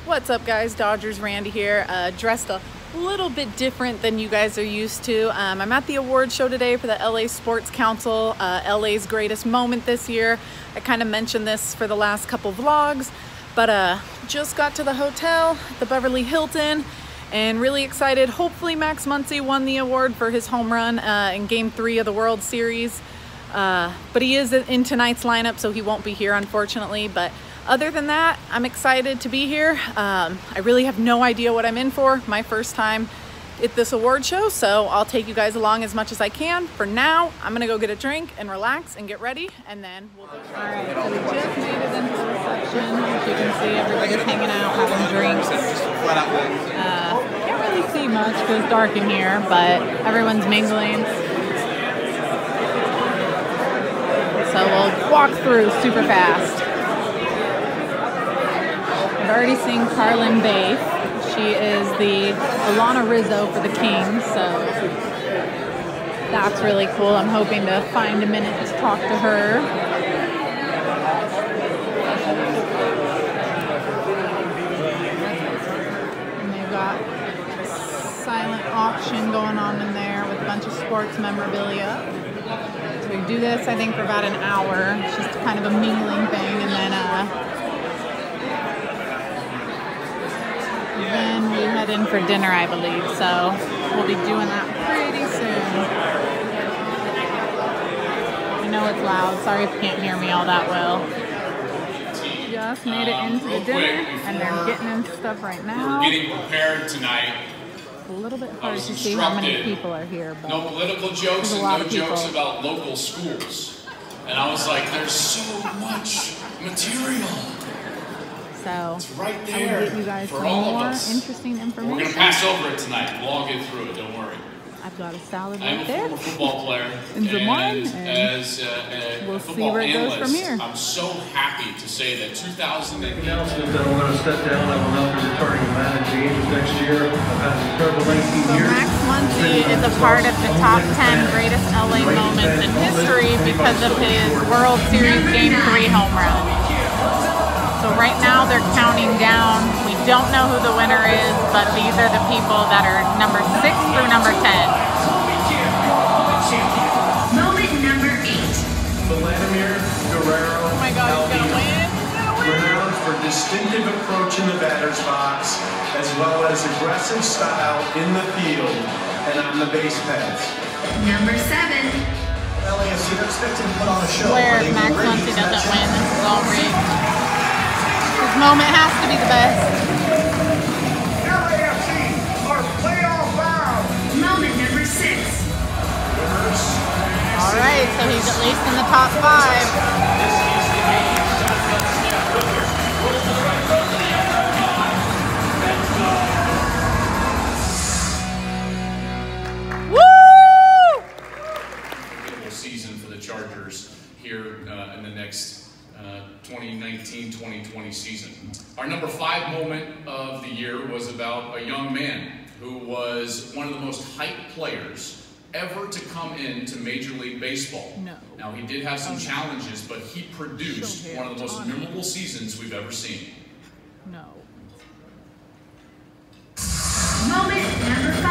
What's up, guys? Dodgers Randy here, dressed a little bit different than you guys are used to. I'm at the award show today for the LA Sports Council, LA's greatest moment this year. I kind of mentioned this for the last couple vlogs, but just got to the hotel, the Beverly Hilton, and really excited. Hopefully Max Muncy won the award for his home run in Game 3 of the World Series. But he is in tonight's lineup, so he won't be here, unfortunately. But other than that, I'm excited to be here. I really have no idea what I'm in for. My first time at this award show, so I'll take you guys along as much as I can. For now, I'm gonna go get a drink and relax and get ready, and then we'll go. All right, so we just made it into the reception. As you can see, everybody's hanging out, having drinks. Can't really see much because it's dark in here, but everyone's mingling. So we'll walk through super fast. I've already seen Carlin Baith. She is the Alana Rizzo for the Kings, so that's really cool. I'm hoping to find a minute to talk to her. And they've got a silent auction going on in there with a bunch of sports memorabilia. So we do this, I think, for about an hour. It's just kind of a mingling thing, and then we head in for dinner, I believe. So we'll be doing that pretty soon. I know it's loud. Sorry if you can't hear me all that well. Just made it into the dinner, and they're getting into stuff right now. We're getting prepared tonight. A little bit hard to see how many people are here, but no political jokes and no jokes about local schools. And I was like, there's so much material. So it's right there, I will get you guys some more interesting information. We're going to pass over it tonight. We'll all get through it, don't worry. I've got a salad right there. I'm a former football player. And as a we'll football see where it goes analyst, from here. I'm so happy to say that 2008. Announcement that I'm going to step down. I will not be returning to manage the Angels next year. I've had an incredible 19 years. Max Muncy is a part of the top 10 greatest LA moments in history because of his World Series Game 3 home run. So right now they're counting down. We don't know who the winner is, but these are the people that are number 6 through number 10. Moment number 8. Vladimir Guerrero. Oh my God, he's gonna win. Renowned for distinctive approach in the batter's box, as well as aggressive style in the field and on the base paths. Number 7. LAFC, they're expecting to put on a show. Where if Max Muncy doesn't win, this is all rigged. This moment has to be the best. LAFC are playoff bound. Moment number 6. All right, so he's at least in the top 5. Season for the Chargers here in the next 2019-2020 season. Our number 5 moment of the year was about a young man who was one of the most hyped players ever to come into Major League Baseball. No. Now, he did have some challenges, but he produced one of the most memorable seasons we've ever seen. No. Moment number 5.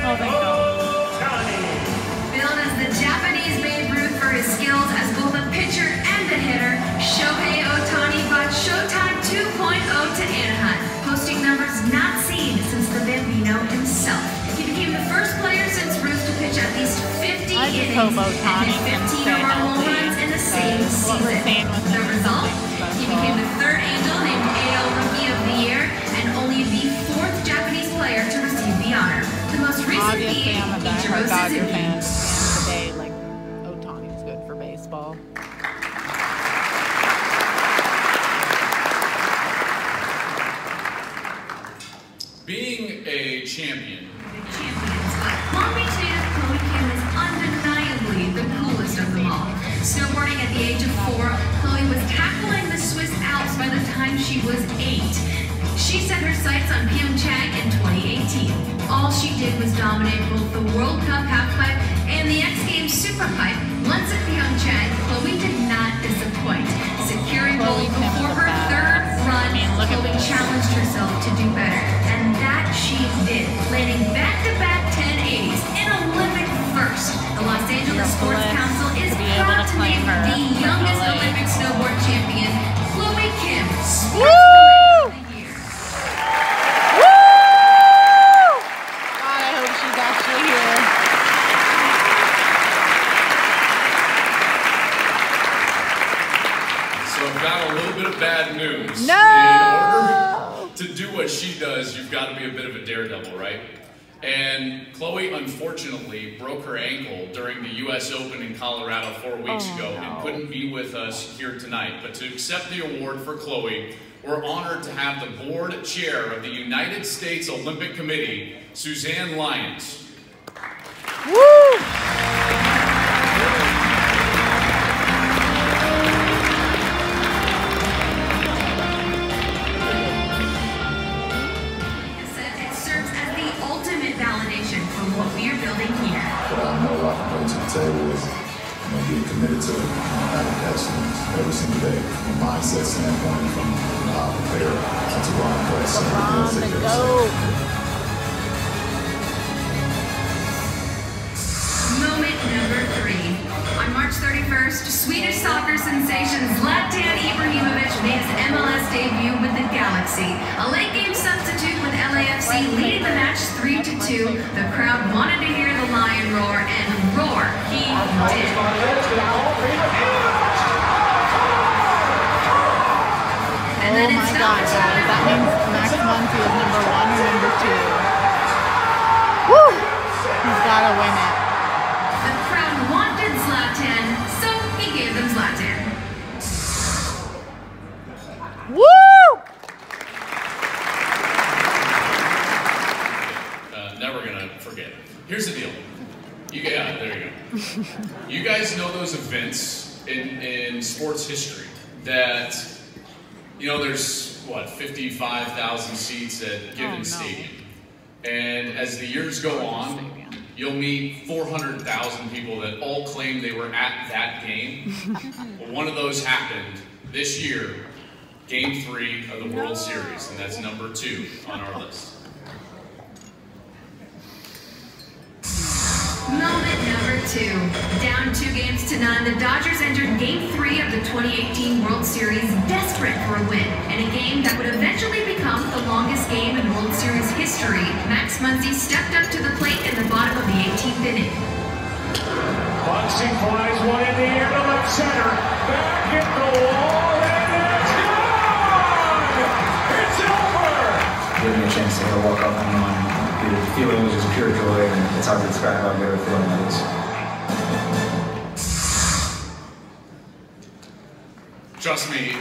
Oh, thank God. Billed as the Japanese Babe Ruth for his skills as both a pitcher and a hitter, Shohei Ohtani brought Showtime 2.0 to Anaheim, posting numbers not seen since the Bambino himself. He became the first player since Ruth to pitch at least 50 innings and hit 15 or more home runs in the same season. The result? He became the 3rd Angel named AL Rookie of the Year and only the 4th Japanese player to receive the honor. The most recent being Ichiro Suzuki. Today, like, Ohtani's good for baseball. Being a champion. Long Beach native Chloe Kim is undeniably the coolest of them all. Snowboarding at the age of 4, Chloe was tackling the Swiss Alps by the time she was 8. She set her sights on Pyeongchang in 2018. All she did was dominate both the World Cup halfpipe and the X Games superpipe. Once at Pyeongchang, Chloe did not disappoint, securing gold before her 3rd hunt, Chloe challenged herself to do better, and that she did, landing back-to-back 1080s, an Olympic first. The Los Angeles Sports Council is proud to name the youngest Olympic snowboard champion, Chloe Kim, Sportsman of the Year. Woo! God, I hope she's actually here. So I've got a little bit of bad news. No! In order to do what she does, you've got to be a bit of a daredevil, right? And Chloe, unfortunately, broke her ankle during the U.S. Open in Colorado 4 weeks ago and couldn't be with us here tonight. But to accept the award for Chloe, we're honored to have the board chair of the United States Olympic Committee, Suzanne Lyons. Woo! What I know I can bring to the table is being committed to having excellence every single day. From a mindset standpoint, from how I prepare to run and press. Moment number 3. On March 31st, Swedish soccer sensation Zlatan Ibrahimovic made his MLS debut with the Galaxy. A late game substitute with LAFC leading the match 3-2. The crowd wanted to hear the Lion roar, and roar he did. And then oh my God, guys. That means Max Muncy is number 1 or number 2. Woo! He's got to win it. The crowd wanted Zlatan, so he gave them Zlatan. Woo! Never gonna forget. Here's the deal. Yeah, there you go. You guys know those events in sports history that, you know, there's, what, 55,000 seats at given stadium. And as the years go on, you'll meet 400,000 people that all claim they were at that game. Well, one of those happened this year, Game 3 of the World Series, and that's number 2 on our list. Moment number 2. Down 2-0, the Dodgers entered Game 3 of the 2018 World Series desperate for a win. In a game that would eventually become the longest game in World Series history, Max Muncy stepped up to the plate in the bottom of the 18th inning. Muncy flies one in the air to left center. Back hit the wall, and it's gone! It's over! Gave me a chance to walk up and on. The feeling was just pure joy, and it's hard to describe how good a feeling that is. Trust me,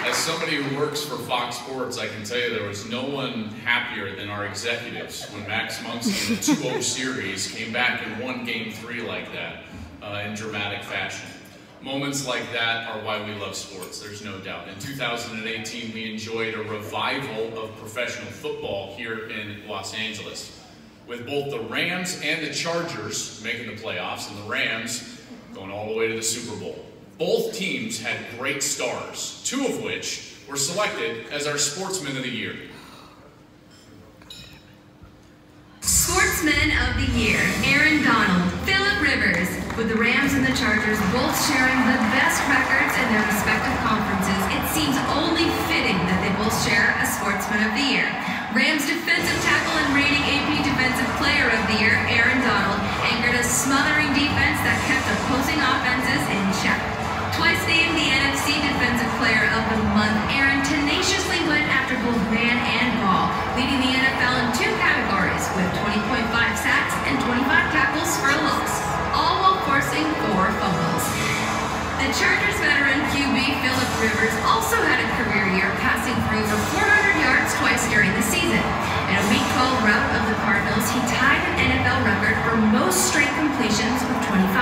as somebody who works for Fox Sports, I can tell you there was no one happier than our executives when Max Muncy in the 2-0 series came back and won Game 3 like that in dramatic fashion. Moments like that are why we love sports, there's no doubt. In 2018, we enjoyed a revival of professional football here in Los Angeles, with both the Rams and the Chargers making the playoffs, and the Rams going all the way to the Super Bowl. Both teams had great stars, 2 of which were selected as our Sportsman of the Year. Sportsman of the Year, Aaron Donald, Phillip Rivers. With the Rams and the Chargers both sharing the best records in their respective conferences, it seems only fitting that they both share a Sportsman of the Year. Rams defensive tackle and reigning AP Defensive Player of the Year, Aaron Donald, anchored a smothering defense that kept opposing offenses in check. Twice named the NFC Defensive Player of the Month, Aaron tenaciously went after both man and ball, leading the NFL in 2 categories with 20.5 sacks and 25 tackles for a loss, all while forcing 4 fumbles. The Chargers veteran QB Phillip Rivers also had a career year, passing for over 400 yards twice during the season. In a Week 12 rout of the Cardinals, he tied an NFL record for most straight completions with 25.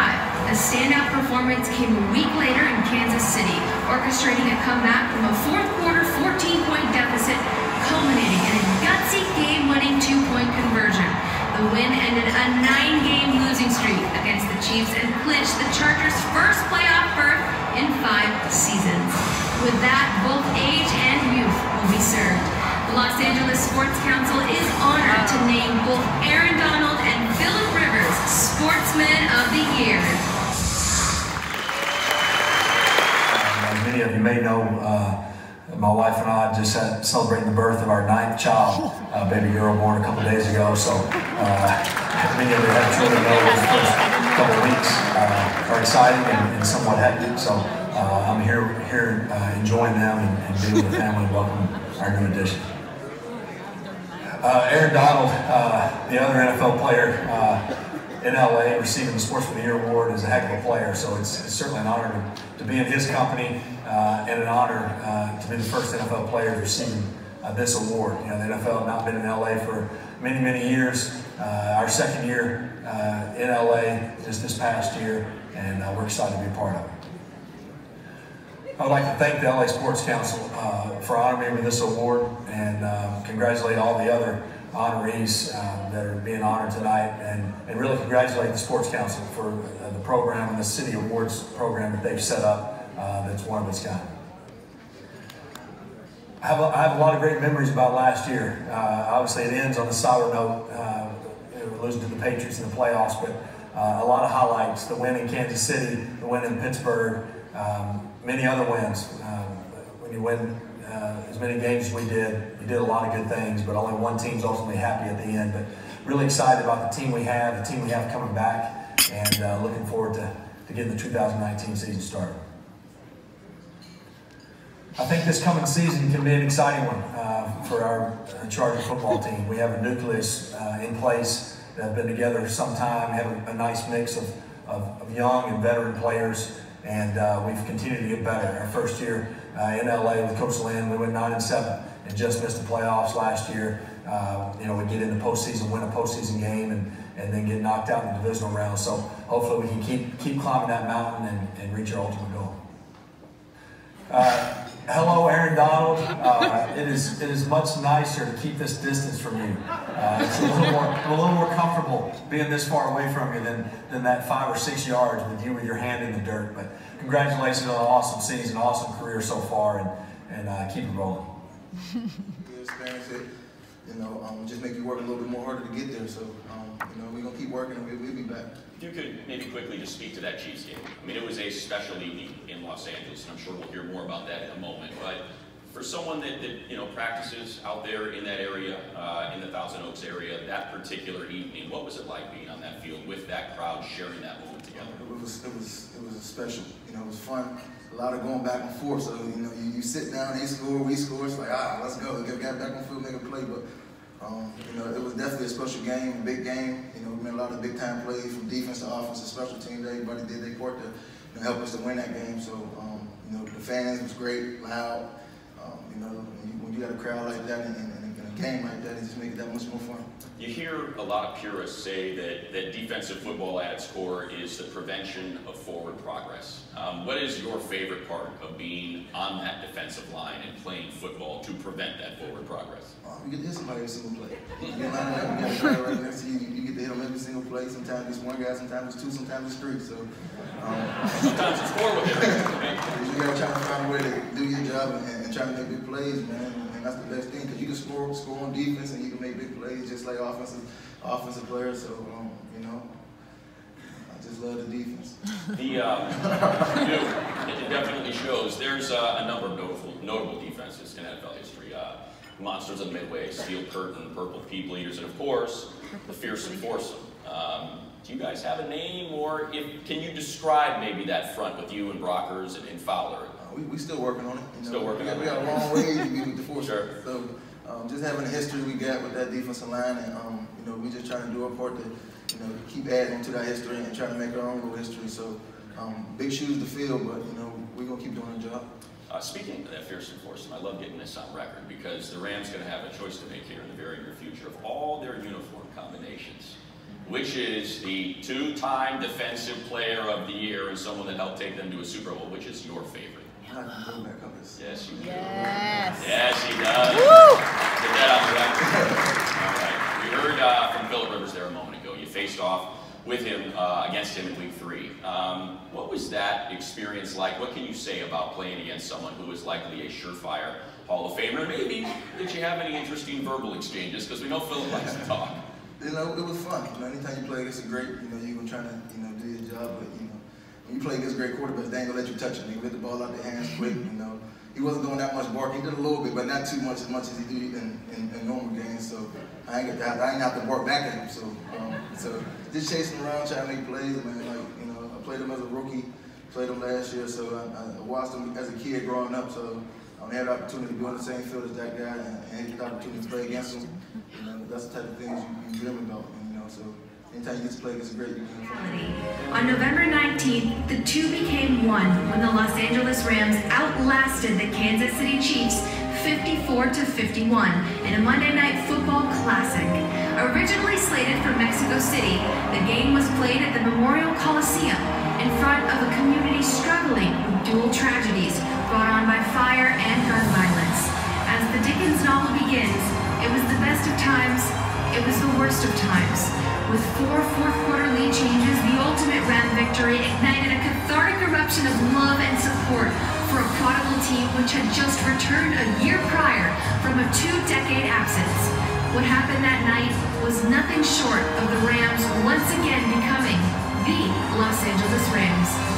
A standout performance came a week later in Kansas City, orchestrating a comeback from a fourth-quarter 14-point deficit, culminating in a gutsy game-winning 2-point conversion. The win ended a 9-game losing streak against the Chiefs and clinched the Chargers' first playoff berth in 5 seasons. With that, both age and youth will be served. The Los Angeles Sports Council is honored to name both Aaron Donald and Phillip Rivers Sportsman of the Year. As many of you may know, my wife and I just had celebrating the birth of our 9th child, baby girl born a couple days ago. So many of you have children know those first couple of weeks are exciting and somewhat hectic. So I'm here enjoying them and being with the family and welcome our new addition. Aaron Donald, the other NFL player in LA, receiving the Sportsman of the Year award, is a heck of a player. So it's certainly an honor to be in his company and an honor to be the first NFL player receiving this award. You know, the NFL had not been in LA for many, many years. Our second year in LA just this past year, and we're excited to be a part of it. I would like to thank the LA Sports Council for honoring me with this award and congratulate all the other honorees that are being honored tonight, and really congratulate the Sports Council for the program and the City Awards program that they've set up that's one of its kind. I have a lot of great memories about last year. Obviously it ends on a sour note, losing to the Patriots in the playoffs, but a lot of highlights: the win in Kansas City, the win in Pittsburgh, many other wins. When you win as many games as we did, you did a lot of good things, but only one team's ultimately happy at the end. But really excited about the team we have coming back, and looking forward to getting the 2019 season started. I think this coming season can be an exciting one for our Charger football team. We have a nucleus in place that have been together some time. We have a nice mix of young and veteran players, and we've continued to get better. Our first year in LA with Coach Lynn, we went 9-7 and just missed the playoffs last year. You know, we get into postseason, win a postseason game, and then get knocked out in the divisional round. So hopefully we can keep climbing that mountain and reach our ultimate goal. Hello, Aaron Donald. It is much nicer to keep this distance from you. It's a little more comfortable being this far away from you than that 5 or 6 yards with you with your hand in the dirt. But congratulations on an awesome season, awesome career so far, and keep it rolling. Experience it, you know, just make you work a little bit more harder to get there. So, you know, we're gonna keep working, and we'll be back. If you could maybe quickly just speak to that Chiefs game. I mean, it was a special evening in Los Angeles, and I'm sure we'll hear more about that in a moment. But for someone that you know practices out there in that area, in the Thousand Oaks area, that particular evening, what was it like being on that field with that crowd, sharing that moment together? It was special. You know, it was fun. A lot of going back and forth. So you know, you sit down, they score, we score. It's like, let's go. Get back on the field, make a play. But you know, it was definitely a special game, a big game. You know, we made a lot of big time plays from defense to offense to special teams. Everybody did their part to help us to win that game. So you know, the fans was great, loud. You know, when you got a crowd like that and a game like that, it just makes it that much more fun. You hear a lot of purists say that defensive football at its core is the prevention of forward progress. What is your favorite part of being on that defensive line and playing football to prevent that forward progress? You get to hit somebody every single play. You line up, you got a guy right next to you, you get to hit them every single play. Sometimes it's one guy, sometimes it's two, sometimes it's three. So sometimes it's four with it. You got to try to find a way to do your job and try to make big plays, man. And that's the best thing, because you can score on defense and you can make big plays just like offensive players. So you know, I just love the defense. It definitely shows. There's a number of notable defenses in NFL history. Monsters of the Midway, Steel Curtain, Purple People Eaters, and of course, the Fearsome Foursome. Do you guys have a name, or can you describe maybe that front with you and Brockers and Fowler? We still working on it. You know, still working on it. We got a long way to be with the Foursome. Sure. So just having the history we got with that defensive line, and you know, we just trying to do our part to, you know, keep adding to that history and trying to make our own little history. So big shoes to fill, but you know, we're gonna keep doing our job. Speaking of that Fearsome Foursome, I love getting this on record because the Rams going to have a choice to make here in the very near future of all their uniform combinations. Which is the two-time Defensive Player of the Year and someone that helped take them to a Super Bowl? Which is your favorite? Yes, you do. Yes. Yes, he does. Woo! Get that on the record. All right. heard from Phillip Rivers there a moment ago. You faced off with him, against him in week 3. What was that experience like? What can you say about playing against someone who is likely a surefire Hall of Famer? Maybe did you have any interesting verbal exchanges? Because we know Phillip likes to talk. You know, it was fun. You know, anytime you play against a great, you know, you're gonna try to, you know, do your job. But you know, when you play against great quarterbacks, they ain't gonna let you touch them. They gonna get the ball out their hands quick. You know, he wasn't doing that much barking. He did a little bit, but not too much as he do in normal games. So I ain't have to bark back at him. So just chasing around, trying to make plays. Man, like, you know, I played him as a rookie, played him last year. So I watched him as a kid growing up. So I had the opportunity to be on the same field as that guy, and had the opportunity to play against him. You know, that's the type of things you dream about. You know, so anytime you get to play against a great, you can. On November 19th, the two became one when the Los Angeles Rams outlasted the Kansas City Chiefs 54-51 in a Monday Night Football Classic. Originally slated for Mexico City, the game was played at the Memorial Coliseum in front of a community struggling with dual tragedies brought on by fire and gun violence. As the Dickens novel begins, it was the best of times, it was the worst of times. With 4 fourth-quarter lead changes, the ultimate Ram victory ignited a cathartic eruption of love and support for a prodigal team which had just returned a year prior from a 2-decade absence. What happened that night was nothing short of the Rams once again becoming the Los Angeles Rams.